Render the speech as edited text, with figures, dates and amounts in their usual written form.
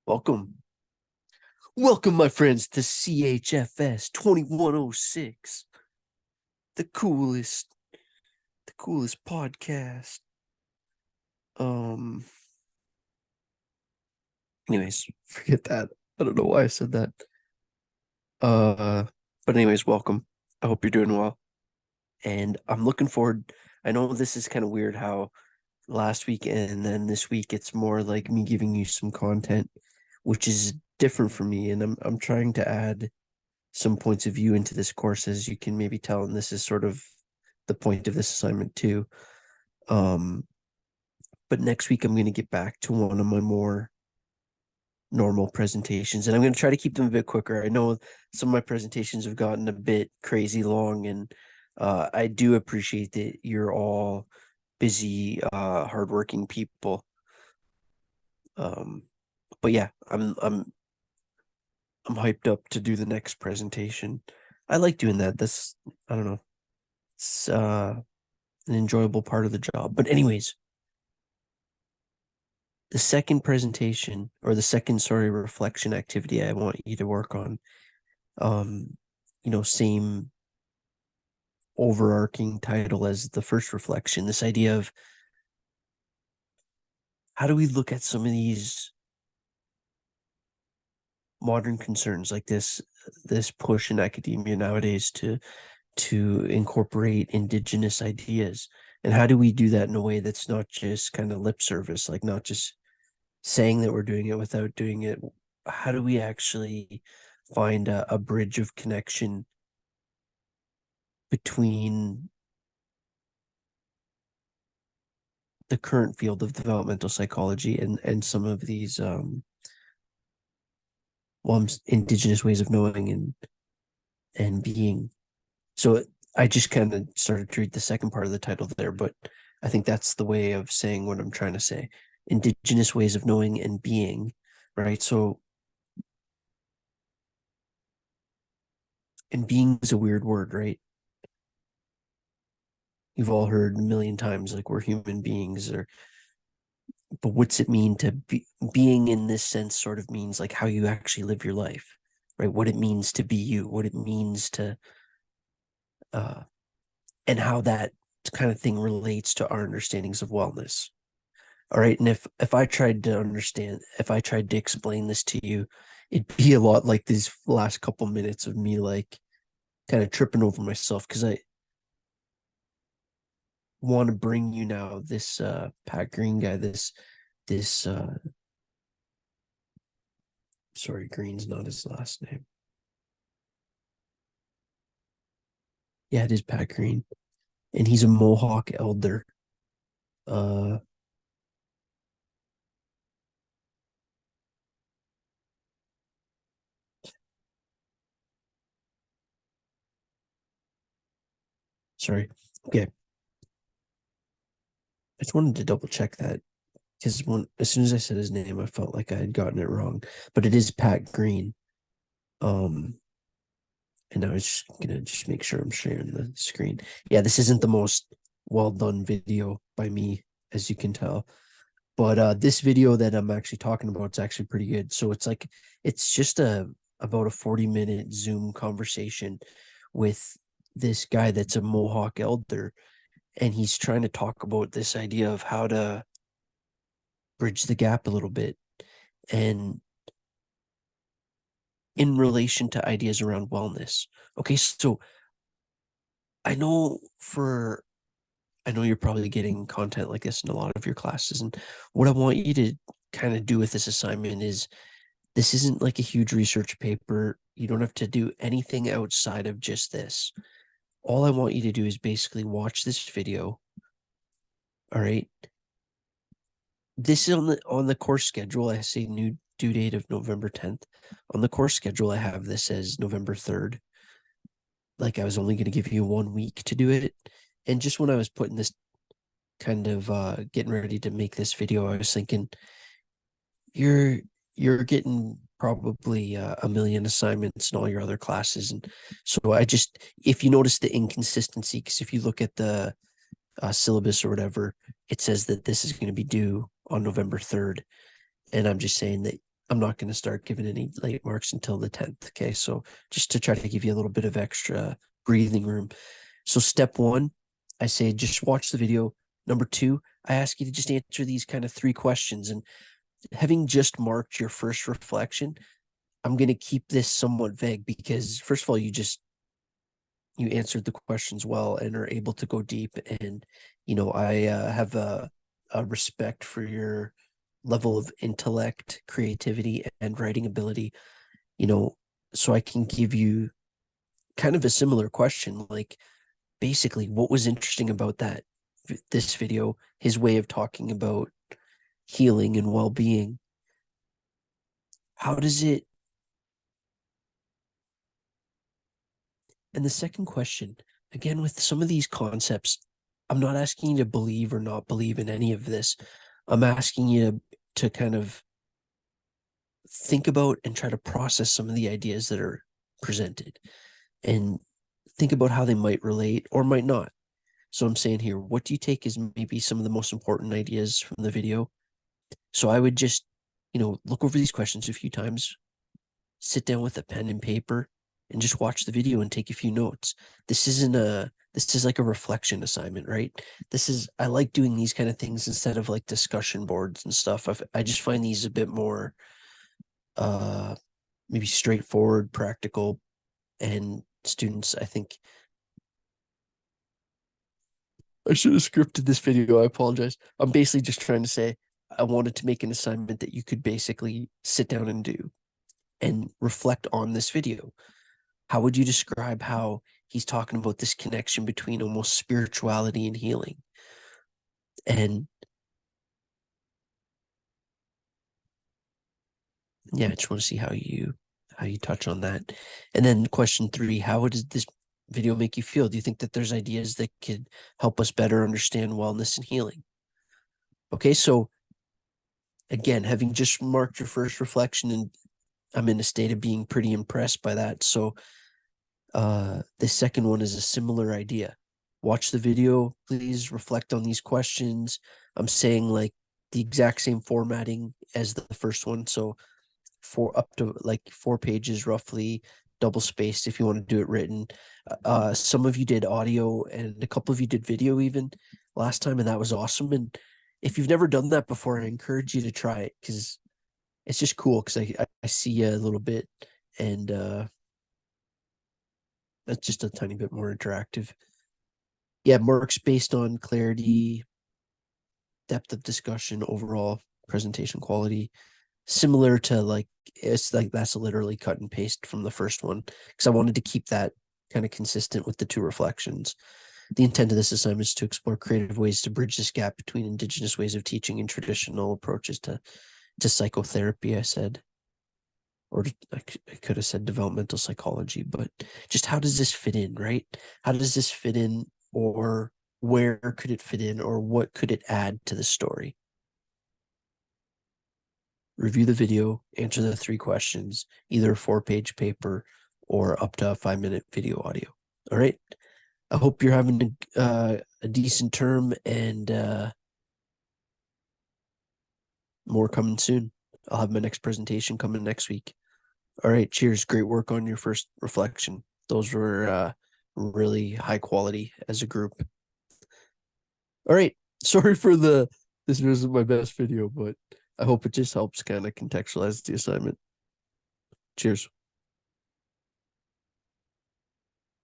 Welcome. Welcome, my friends, to CHFS 2106, the coolest, podcast. Um, anyways, forget that. I don't know why I said that. Uh, but anyways, welcome. I hope you're doing well. And I'm looking forward. I know this is kind of weird how last week and then this week it's more like me giving you some content, which is different for me. And I'm trying to add some points of view into this course, as you can maybe tell, and this is sort of the point of this assignment too. Um, but next week I'm going to get back to one of my more normal presentations, and I'm going to try to keep them a bit quicker. I know some of my presentations have gotten a bit crazy long, and I do appreciate that you're all busy, hardworking people. Um, but yeah, I'm hyped up to do the next presentation. I like doing that. That's I don't know. It's an enjoyable part of the job. But anyways, the second presentation or the second reflection activity I want you to work on, um, same overarching title as the first reflection, this idea of how do we look at some of these modern concerns like this push in academia nowadays to incorporate indigenous ideas, and how do we do that in a way that's not just kind of lip service, like not just saying that we're doing it without doing it. How do we actually find a bridge of connection between the current field of developmental psychology and some of these indigenous ways of knowing and being? So I just kind of started to read the second part of the title there, but I think that's the way of saying what I'm trying to say. Indigenous ways of knowing and being, right? So, and being is a weird word, right? You've all heard a million times like we're human beings, or but what's it mean to be being in this sense? Sort of means like how you actually live your life, right? What it means to be you, what it means to uh and how that kind of thing relates to our understandings of wellness. All right. And if I tried to understand, if I tried to explain this to you, it'd be a lot like these last couple minutes of me like kind of tripping over myself, because I want to bring you now this Pat Green guy, this sorry, Green's not his last name. Yeah, it is Pat Green. And he's a Mohawk elder. Uh Sorry. Okay. I just wanted to double check that, because when as soon as I said his name, I felt like I had gotten it wrong. But it is Pat Green. Um, and I was just gonna just make sure I'm sharing the screen. Yeah, this isn't the most well done video by me, as you can tell. But this video that I'm actually talking about is actually pretty good. So it's just a about a 40-minute Zoom conversation with this guy that's a Mohawk elder, and he's trying to talk about this idea of how to bridge the gap a little bit, and in relation to ideas around wellness. Okay, so I know for I know you're probably getting content like this in a lot of your classes. And what I want you to kind of do with this assignment is, this isn't like a huge research paper. You don't have to do anything outside of just this. All I want you to do is basically watch this video. All right. This is on the course schedule. I say new due date of November 10th. On the course schedule, I have this as November 3rd. Like I was only going to give you 1 week to do it. And just when I was putting this kind of getting ready to make this video, I was thinking, you're you're getting probably a million assignments in all your other classes, and so I just, if you notice the inconsistency, because if you look at the syllabus or whatever, it says that this is going to be due on November 3rd, and I'm just saying that I'm not going to start giving any late marks until the 10th. Okay. So just to try to give you a little bit of extra breathing room. So step one, I say just watch the video. Number two, I ask you to just answer these kind of three questions. And having just marked your first reflection, I'm going to keep this somewhat vague because first of all, you answered the questions well and are able to go deep. And, I have a respect for your level of intellect, creativity, and writing ability, so I can give you kind of a similar question, like basically what was interesting about this video, his way of talking about healing and well-being. How does it And the second question, again, with some of these concepts, I'm not asking you to believe or not believe in any of this. I'm asking you to kind of think about and try to process some of the ideas that are presented and think about how they might relate or might not. So I'm saying here, what do you take as maybe some of the most important ideas from the video? So I would just, look over these questions a few times, sit down with a pen and paper and just watch the video and take a few notes. This is like a reflection assignment, right? I like doing these kind of things instead of like discussion boards and stuff. I just find these a bit more uh maybe straightforward, practical, and students, I think I should have scripted this video. I apologize. I'm basically just trying to say I wanted to make an assignment that you could basically sit down and do and reflect on this video. How would you describe how he's talking about this connection between almost spirituality and healing? And yeah, I just want to see how you touch on that. And then question three, how does this video make you feel? Do you think that there's ideas that could help us better understand wellness and healing? Okay, so again, having just marked your first reflection, and I'm in a state of being pretty impressed by that. So the second one is a similar idea. Watch the video, please reflect on these questions. I'm saying like the exact same formatting as the first one. So for up to like 4 pages roughly, double spaced if you want to do it written. Some of you did audio and a couple of you did video even last time, and that was awesome. And if you've never done that before, I encourage you to try it because it's just cool because I see you a little bit, and that's just a tiny bit more interactive. Yeah, marks based on clarity, depth of discussion, overall presentation quality, similar to like it's like that's literally cut and paste from the first one because I wanted to keep that kind of consistent with the two reflections. The intent of this assignment is to explore creative ways to bridge this gap between Indigenous ways of teaching and traditional approaches to psychotherapy. I said, or I could have said developmental psychology, but just how does this fit in, right? How does this fit in, or where could it fit in, or what could it add to the story? Review the video, answer the three questions, either a 4-page paper or up to a 5-minute video audio. All right. I hope you're having a decent term, and more coming soon. I'll have my next presentation coming next week. All right. Cheers. Great work on your first reflection. Those were really high quality as a group. All right. Sorry for this wasn't my best video, but I hope it just helps kind of contextualize the assignment. Cheers.